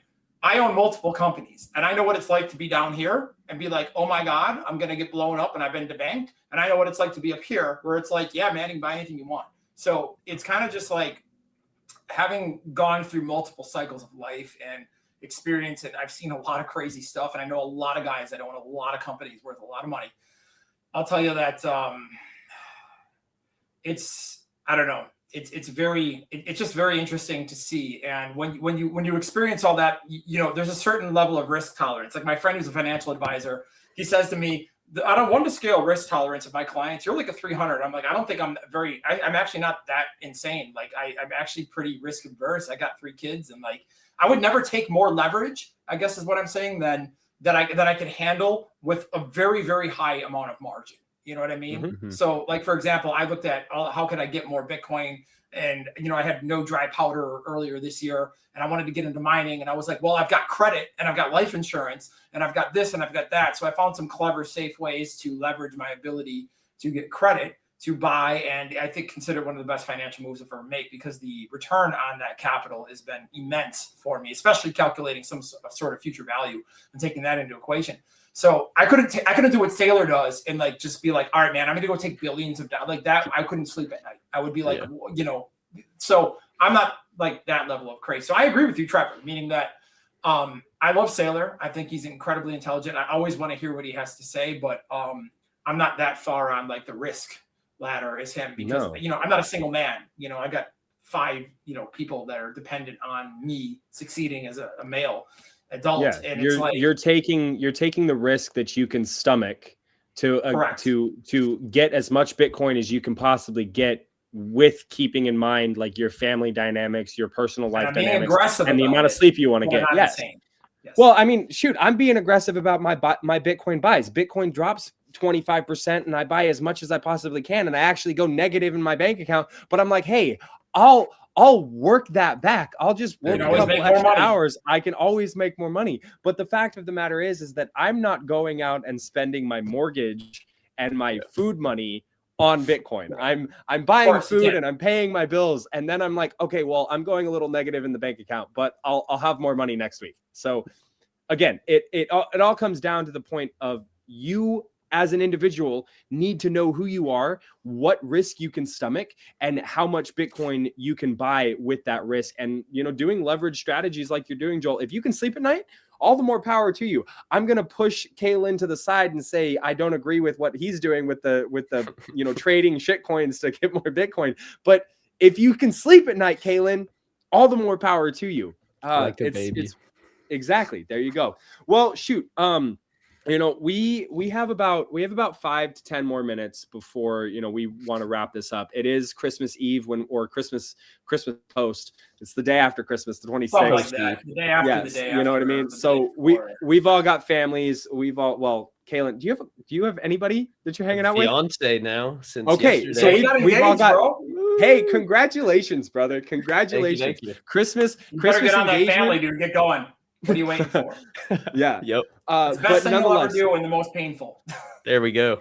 I own multiple companies and I know what it's like to be down here and be like, oh my God, I'm going to get blown up and I've been debanked. And I know what it's like to be up here where it's like, yeah, man, you can buy anything you want. So it's kind of just like having gone through multiple cycles of life and experience it. I've seen a lot of crazy stuff. And I know a lot of guys that own a lot of companies worth a lot of money. I'll tell you that I don't know. It's just very interesting to see. And when you experience all that, there's a certain level of risk tolerance. Like my friend who's a financial advisor, he says to me, on a 1 to scale risk tolerance of my clients, you're like a 300. I'm like, I don't think I'm I'm actually not that insane. Like I'm actually pretty risk averse. I got 3 kids and like, I would never take more leverage, I guess is what I'm saying, than that I could handle with a very, very high amount of margin. You know what I mean? Mm-hmm. So like, for example, I looked at how could I get more Bitcoin? And, I had no dry powder earlier this year and I wanted to get into mining. And I was like, well, I've got credit and I've got life insurance and I've got this and I've got that. So I found some clever, safe ways to leverage my ability to get credit to buy. And I think considered one of the best financial moves I've ever made because the return on that capital has been immense for me, especially calculating some sort of future value and taking that into equation. So I couldn't do what Saylor does and like just be like, all right, man, I'm gonna go take billions of dollars like that. I couldn't sleep at night. I would be like, So I'm not like that level of crazy. So I agree with you, Trevor, meaning that I love Saylor. I think he's incredibly intelligent. I always want to hear what he has to say, but I'm not that far on like the risk ladder as him because I'm not a single man. I got 5 people that are dependent on me succeeding as a male adult. Yeah, and you're taking the risk that you can stomach to get as much Bitcoin as you can possibly get with keeping in mind like your family dynamics, your personal life dynamics, and the amount of sleep you want to get. Yes. Well, I mean, shoot, I'm being aggressive about my Bitcoin buys. Bitcoin drops 25% and I buy as much as I possibly can. And I actually go negative in my bank account, but I'm like, hey, I'll I'll work that back. I'll just work can a always couple make more extra money. hours. I can always make more money. But the fact of the matter is that I'm not going out and spending my mortgage and my food money on Bitcoin. I'm buying food and I'm paying my bills, and then I'm like, okay, well, I'm going a little negative in the bank account, but I'll have more money next week. So again, it all comes down to the point of you as an individual need to know who you are, what risk you can stomach, and how much Bitcoin you can buy with that risk. And, you know, doing leverage strategies like you're doing, Joel, if you can sleep at night, all the more power to you. I'm going to push Kalen to the side and say, I don't agree with what he's doing with the, you know, trading shit coins to get more Bitcoin. But if you can sleep at night, Kalen, all the more power to you. Like a baby. It's exactly. There you go. Well, shoot. You know, we have about 5 to 10 more minutes before, you know, we want to wrap this up. It is Christmas Eve or Christmas post. It's the day after Christmas, the 26th. Like that. The day after, yes, the day you know what I mean? So we've all got families. Well, Kalen, do you have anybody that you're hanging out with? Fiance now since okay, yesterday. so we've all got. Bro. Hey, congratulations, brother! Congratulations, thank you. Christmas get on engagement. that family, dude. Get going. What are you waiting for? Yeah. Yep. It's the best thing you'll ever do and the most painful. There we go.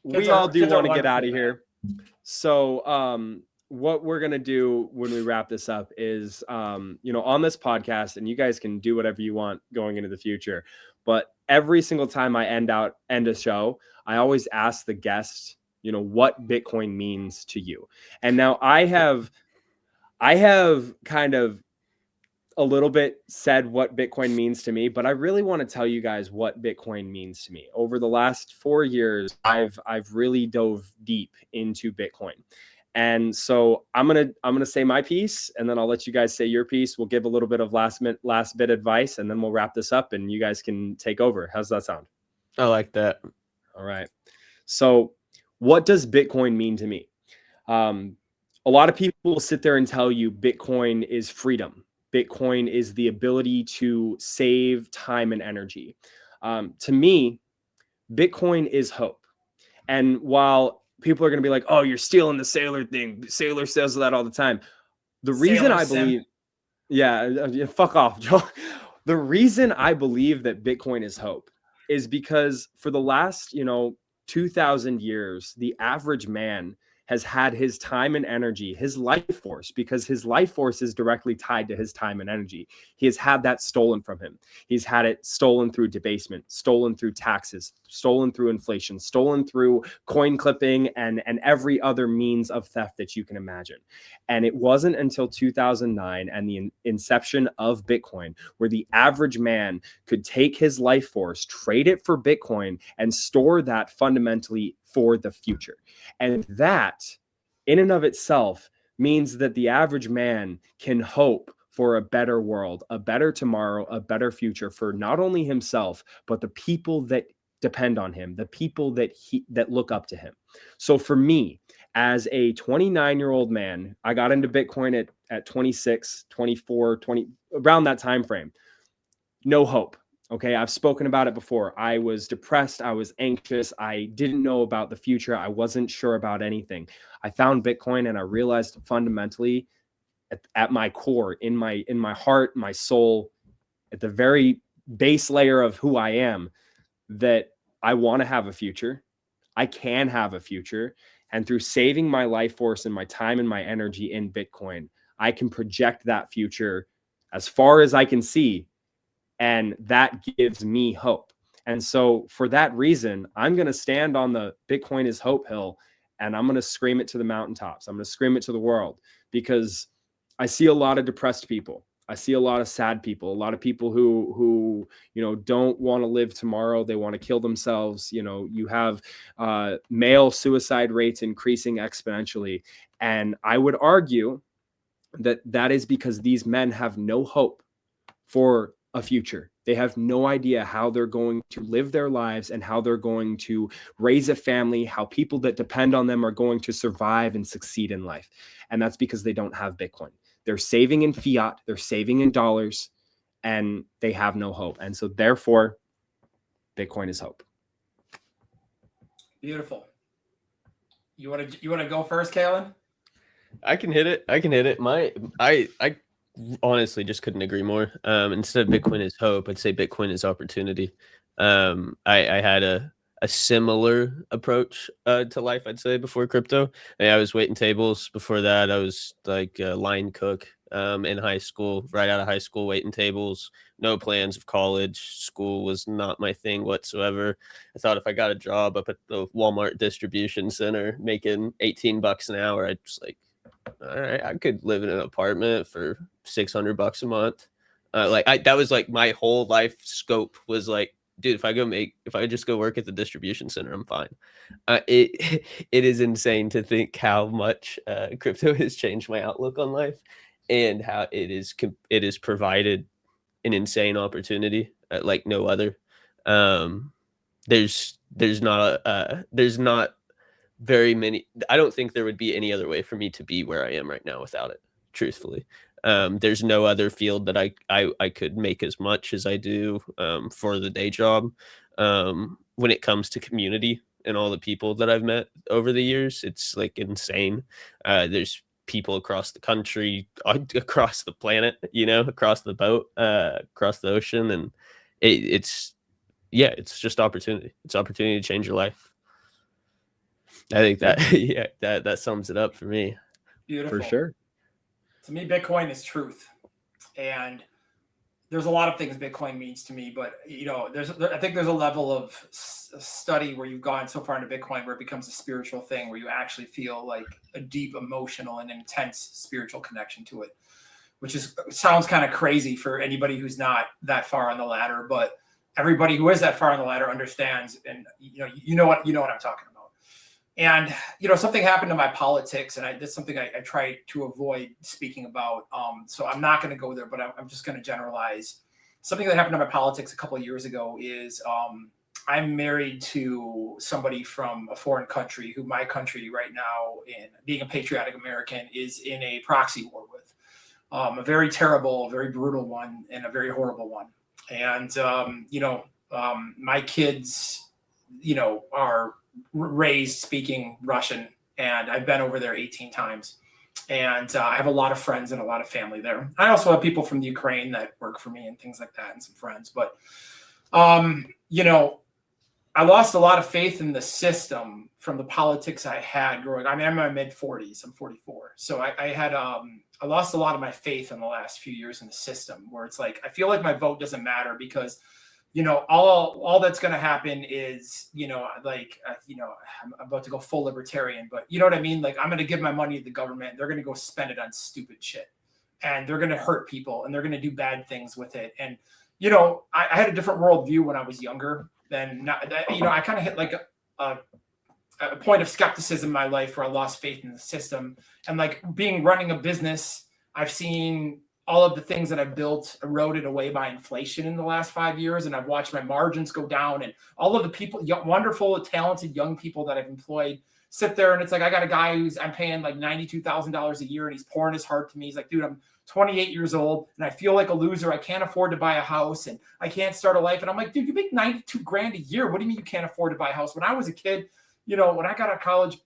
We all do want to get out of here. So what we're going to do when we wrap this up is, you know, on this podcast, and you guys can do whatever you want going into the future, but every single time I end a show, I always ask the guest, you know, what Bitcoin means to you. And now I have kind of a little bit said what Bitcoin means to me, but I really want to tell you guys what Bitcoin means to me. Over the last 4 years, I've really dove deep into Bitcoin. And so I'm gonna say my piece, and then I'll let you guys say your piece. We'll give a little bit of last bit advice, and then we'll wrap this up, and you guys can take over. How's that sound? I like that. All right. So what does Bitcoin mean to me? A lot of people will sit there and tell you Bitcoin is freedom. Bitcoin is the ability to save time and energy. To me, Bitcoin is hope. And while people are going to be like, oh, you're stealing the Sailor thing. Sailor says that all the time. The reason I believe, fuck off, Joe. The reason I believe that Bitcoin is hope is because for the last, 2,000 years, the average man has had his time and energy, his life force, because his life force is directly tied to his time and energy. He has had that stolen from him. He's had it stolen through debasement, stolen through taxes, stolen through inflation, stolen through coin clipping and every other means of theft that you can imagine. And it wasn't until 2009 and the inception of Bitcoin where the average man could take his life force, trade it for Bitcoin, and store that fundamentally for the future. And that in and of itself means that the average man can hope for a better world, a better tomorrow, a better future for not only himself, but the people that depend on him, the people that look up to him. So for me, as a 29-year-old man, I got into Bitcoin at 26, 24, 20, around that time frame. No hope. Okay, I've spoken about it before. I was depressed. I was anxious. I didn't know about the future. I wasn't sure about anything. I found Bitcoin and I realized fundamentally at my core, in my heart, my soul, at the very base layer of who I am, that I want to have a future. I can have a future. And through saving my life force and my time and my energy in Bitcoin, I can project that future as far as I can see. And that gives me hope. And so for that reason, I'm going to stand on the Bitcoin is hope hill and I'm going to scream it to the mountaintops. I'm going to scream it to the world because I see a lot of depressed people. I see a lot of sad people, a lot of people who don't want to live tomorrow. They want to kill themselves. You have male suicide rates increasing exponentially. And I would argue that is because these men have no hope for a future. They have no idea how they're going to live their lives and how they're going to raise a family, how people that depend on them are going to survive and succeed in life. And that's because they don't have Bitcoin. They're saving in fiat, they're saving in dollars, and they have no hope. And so therefore, Bitcoin is hope. Beautiful. You want to go first, Kalen? I can hit it. I honestly just couldn't agree more. Instead of Bitcoin is hope, I'd say Bitcoin is opportunity. I had a similar approach to life, I'd say, before crypto. I was waiting tables. Before that, I was like a line cook in high school, right out of high school, waiting tables, no plans of college. School was not my thing whatsoever. I thought if I got a job up at the Walmart distribution center making $18 an hour, I'd just like, all right, I could live in an apartment for $600 a month. That was like my whole life scope was like, dude, if I just go work at the distribution center, I'm fine. It it is insane to think how much crypto has changed my outlook on life, and how it is provided an insane opportunity like no other. Um, there's not very many. I don't think there would be any other way for me to be where I am right now without it, truthfully. There's no other field that I could make as much as I do for the day job. When it comes to community and all the people that I've met over the years, it's like insane. There's people across the country, across the planet, across the boat, across the ocean, and it's yeah, it's just opportunity. It's opportunity to change your life. I think that yeah, that sums it up for me. Beautiful. For sure. To me, Bitcoin is truth, and there's a lot of things Bitcoin means to me. But I think there's a level of study where you've gone so far into Bitcoin where it becomes a spiritual thing, where you actually feel like a deep emotional and intense spiritual connection to it, which sounds kind of crazy for anybody who's not that far on the ladder. But everybody who is that far on the ladder understands, and you know what I'm talking about. And something happened to my politics, and that's something I try to avoid speaking about. So I'm not going to go there, but I'm just going to generalize. Something that happened to my politics a couple of years ago is I'm married to somebody from a foreign country who my country right now, in being a patriotic American, is in a proxy war with. A very terrible, very brutal one, and a very horrible one. And my kids, are raised speaking Russian, and I've been over there 18 times. And I have a lot of friends and a lot of family there. I also have people from the Ukraine that work for me and things like that, and some friends. But, I lost a lot of faith in the system from the politics I had growing. I'm in my mid 40s. I'm 44. So I lost a lot of my faith in the last few years in the system, where it's like, I feel like my vote doesn't matter because all that's going to happen is, I'm about to go full libertarian, but you know what I mean? Like, I'm going to give my money to the government. They're going to go spend it on stupid shit, and they're going to hurt people, and they're going to do bad things with it. And, I had a different worldview when I was younger than, I kind of hit like a point of skepticism in my life where I lost faith in the system. And like running a business, I've seen all of the things that I've built eroded away by inflation in the last 5 years. And I've watched my margins go down, and all of the people, wonderful, talented young people that I've employed sit there. And it's like, I got a guy I'm paying like $92,000 a year, and he's pouring his heart to me. He's like, dude, I'm 28 years old and I feel like a loser. I can't afford to buy a house, and I can't start a life. And I'm like, dude, you make 92 grand a year. What do you mean you can't afford to buy a house? When I was a kid, when I got out of college,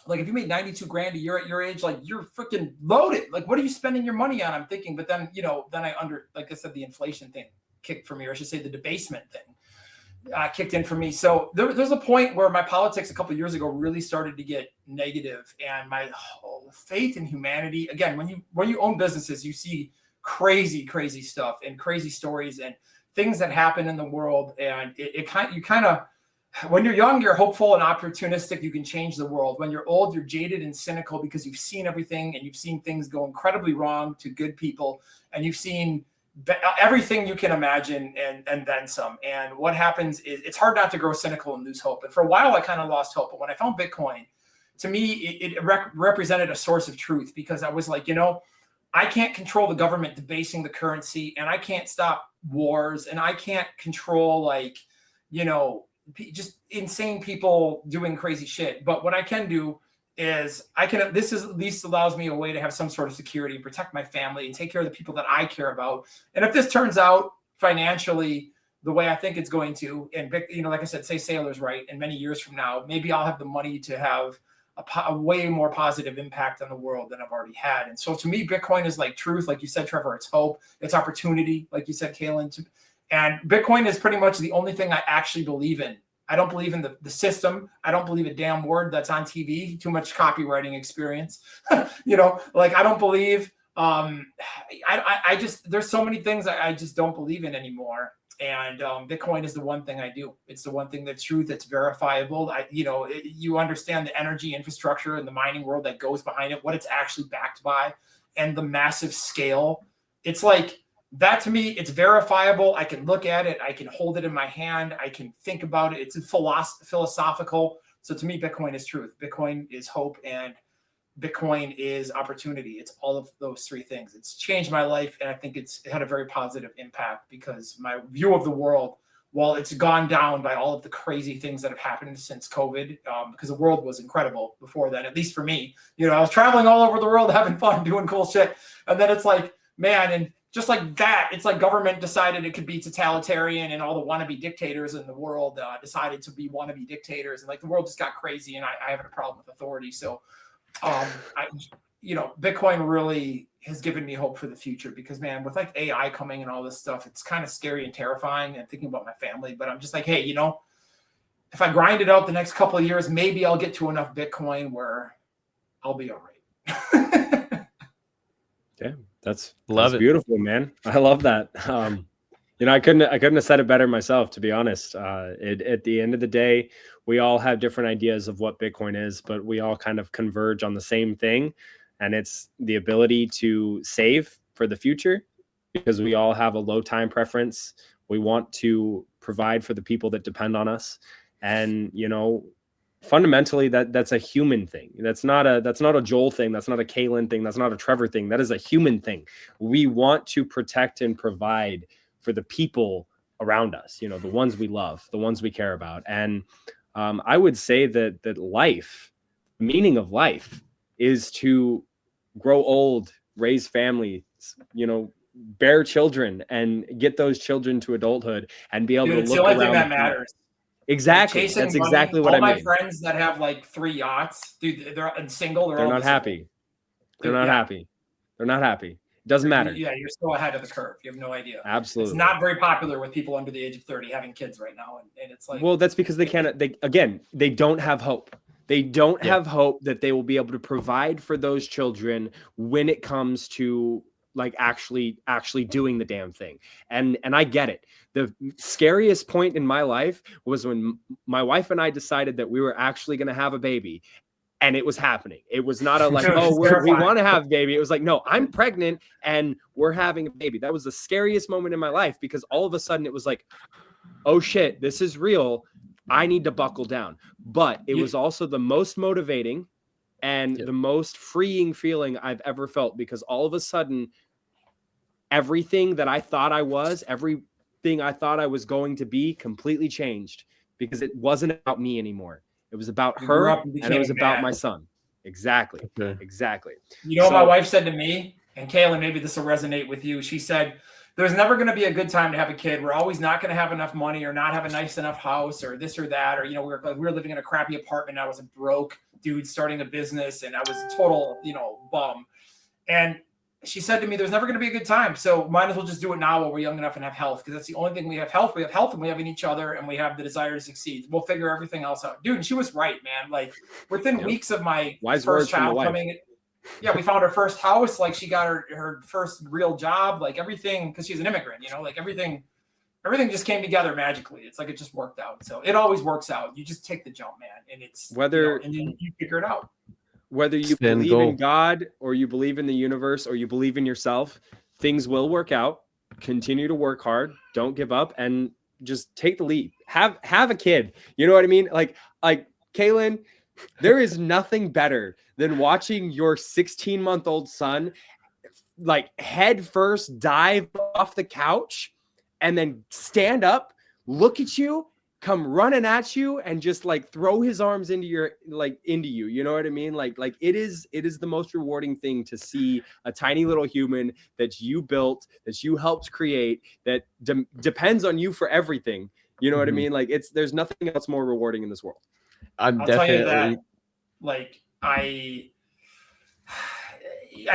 like, if you made 92 grand a year at your age, like, you're freaking loaded. Like, what are you spending your money on? I'm thinking, but then, like I said, the inflation thing kicked for me, or I should say the debasement thing kicked in for me. So there's a point where my politics a couple of years ago really started to get negative, and my whole faith in humanity. Again, when you own businesses, you see crazy, crazy stuff and crazy stories and things that happen in the world. And you kind of, when you're young, you're hopeful and opportunistic. You can change the world. When you're old, you're jaded and cynical because you've seen everything, and you've seen things go incredibly wrong to good people, and you've seen everything you can imagine and then some. And what happens is it's hard not to grow cynical and lose hope. And for a while, I kind of lost hope. But when I found Bitcoin, to me, it represented a source of truth, because I was like, I can't control the government debasing the currency, and I can't stop wars, and I can't control just insane people doing crazy shit. But what I can do is this at least allows me a way to have some sort of security, protect my family, and take care of the people that I care about. And if this turns out financially the way I think it's going to, and like I said, say Sailor's right, and many years from now, maybe I'll have the money to have a way more positive impact on the world than I've already had. And so to me, Bitcoin is like truth, like you said, Trevor. It's hope, it's opportunity, like you said, Kaylin. And Bitcoin is pretty much the only thing I actually believe in. I don't believe in the system. I don't believe a damn word that's on TV. Too much copywriting experience. Like I don't believe. I just there's so many things I just don't believe in anymore. And Bitcoin is the one thing I do. It's the one thing that's truth. It's verifiable. You understand the energy infrastructure and the mining world that goes behind it, what it's actually backed by, and the massive scale. It's like. That to me, it's verifiable. I can look at it. I can hold it in my hand. I can think about it. It's philosophical. So to me, Bitcoin is truth. Bitcoin is hope, and Bitcoin is opportunity. It's all of those three things. It's changed my life, and I think it had a very positive impact because my view of the world, while it's gone down by all of the crazy things that have happened since COVID, because the world was incredible before then, at least for me. I was traveling all over the world, having fun, doing cool shit. And then it's like, man, and just like that, it's like government decided it could be totalitarian, and all the wannabe dictators in the world decided to be wannabe dictators, and like the world just got crazy, and I have a problem with authority. So, Bitcoin really has given me hope for the future because, man, with like AI coming and all this stuff, it's kind of scary and terrifying, and thinking about my family. But I'm just like, hey, if I grind it out the next couple of years, maybe I'll get to enough Bitcoin where I'll be all right. Yeah. That's beautiful, man. I love that. I couldn't have said it better myself, to be honest. At the end of the day, we all have different ideas of what Bitcoin is, but we all kind of converge on the same thing. And it's the ability to save for the future, because we all have a low time preference. We want to provide for the people that depend on us. And, fundamentally that's a human thing. That's not a Joel thing. That's not a Kaylin thing. That's not a Trevor thing. That is a human thing. We want to protect and provide for the people around us, the ones we love, the ones we care about. And I would say that life, the meaning of life, is to grow old, raise families, bear children, and get those children to adulthood and be able to look around. It's the only thing that matters. Exactly. That's money. exactly what I mean. All my friends that have like 3 yachts, dude, they're single. They're not happy. They're not happy. They're not happy. It doesn't matter. Yeah, you're still ahead of the curve. You have no idea. Absolutely. It's not very popular with people under the age of 30 having kids right now. And it's like, well, that's because they don't have hope. They don't have hope that they will be able to provide for those children when it comes to like actually doing the damn thing. And I get it. The scariest point in my life was when my wife and I decided that we were actually going to have a baby, and it was happening. It was not a like, we want to have a baby. It was like, no, I'm pregnant and we're having a baby. That was the scariest moment in my life, because all of a sudden it was like, oh shit, this is real. I need to buckle down. But it was also the most motivating and the most freeing feeling I've ever felt, because all of a sudden, everything that I thought I was, everything I thought I was going to be, completely changed, because it wasn't about me anymore. It was about her, and it was about my son. Exactly. Okay. Exactly. What my wife said to me, and Kaylin, maybe this will resonate with you. She said, there's never going to be a good time to have a kid. We're always not going to have enough money, or not have a nice enough house, or this or that. Or, we were living in a crappy apartment. I was a broke dude starting a business, and I was a total, bum. And she said to me, there's never going to be a good time. So might as well just do it now while we're young enough and have health. Because that's the only thing we have. Health. We have health, and we have in each other, and we have the desire to succeed. We'll figure everything else out. Dude, and she was right, man. Like within weeks of my first child coming, we found our first house. Like she got her first real job, like everything, because she's an immigrant, like everything just came together magically. It's like it just worked out. So it always works out. You just take the jump, man. And it's and then you figure it out. Whether you believe in God, or you believe in the universe, or you believe in yourself, things will work out. Continue to work hard. Don't give up, and just take the leap. Have a kid. You know what I mean? Like Kaylin, there is nothing better than watching your 16-month-old son like head first dive off the couch and then stand up, look at you, come running at you, and just like throw his arms into you. You know what I mean? Like it is the most rewarding thing to see a tiny little human that you built, that you helped create, that depends on you for everything. You know what I mean? Like there's nothing else more rewarding in this world. I'll tell you that, like I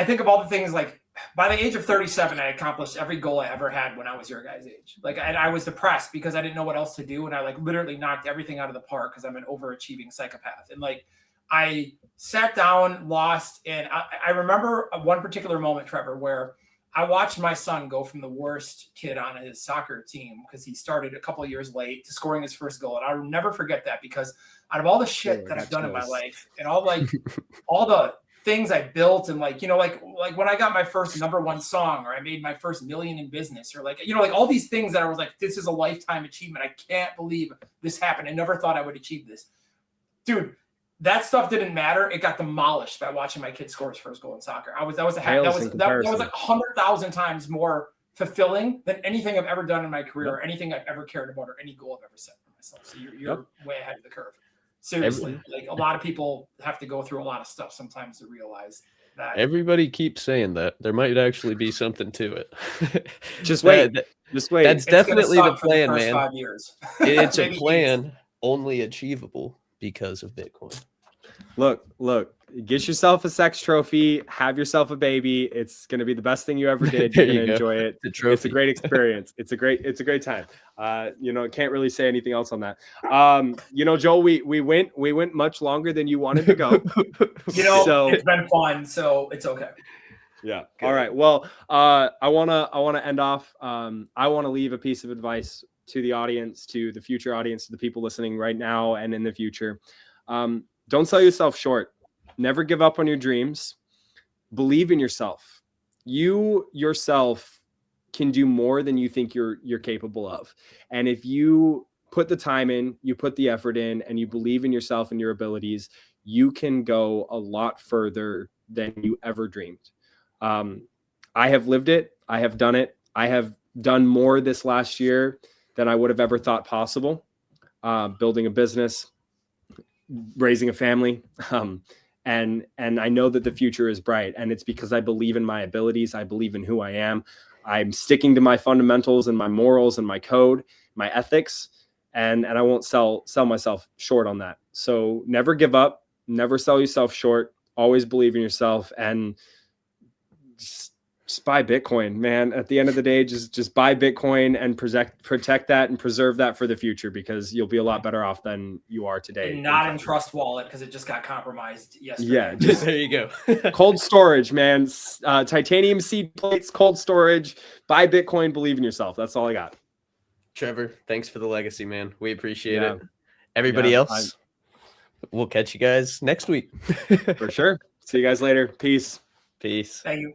think of all the things, like by the age of 37, I accomplished every goal I ever had when I was your guys' age. Like I was depressed because I didn't know what else to do. And I like literally knocked everything out of the park because I'm an overachieving psychopath. And like, I sat down, lost. And I remember one particular moment, Trevor, where I watched my son go from the worst kid on his soccer team because he started a couple of years late to scoring his first goal. And I'll never forget that, because out of all the shit that I've done in my life and all the things I built, and like when I got my first #1 song, or I made my first $1 million in business, or like all these things that I was like, this is a lifetime achievement. I can't believe this happened. I never thought I would achieve this. Dude, that stuff didn't matter. It got demolished by watching my kid score his first goal in soccer. That was like 100,000 times more fulfilling than anything I've ever done in my career, or anything I've ever cared about, or any goal I've ever set for myself. So you're way ahead of the curve. Seriously, like a lot of people have to go through a lot of stuff sometimes to realize that. Everybody keeps saying that. There might actually be something to it. Just wait. Just wait. That's definitely the plan, the man. 5 years. It's a plan only achievable because of Bitcoin. Look, get yourself a sex trophy, have yourself a baby. It's going to be the best thing you ever did. You're going to enjoy it. It's a great experience. It's a great time. Can't really say anything else on that. Joel, we went much longer than you wanted to go. So it's been fun, so it's okay. Yeah. Good. All right. Well, I want to end off. I want to leave a piece of advice to the audience, to the future audience, to the people listening right now and in the future. Don't sell yourself short. Never give up on your dreams. Believe in yourself. You yourself can do more than you think you're capable of. And if you put the time in, you put the effort in, and you believe in yourself and your abilities, you can go a lot further than you ever dreamed. I have lived it. I have done it. I have done more this last year than I would have ever thought possible. Building a business, raising a family. And I know that the future is bright, and it's because I believe in my abilities. I believe in who I am. I'm sticking to my fundamentals and my morals and my code, my ethics, and I won't sell myself short on that. So never give up, never sell yourself short, always believe in yourself, and just buy Bitcoin, man. At the end of the day, just buy Bitcoin and protect that and preserve that for the future, because you'll be a lot better off than you are today. And not in Trust Wallet, because it just got compromised yesterday. Yeah, just there you go. Cold storage, man. Titanium seed plates, cold storage. Buy Bitcoin, believe in yourself. That's all I got. Trevor, thanks for the legacy, man. We appreciate it. Everybody else, we'll catch you guys next week. For sure. See you guys later. Peace. Peace. Thank you.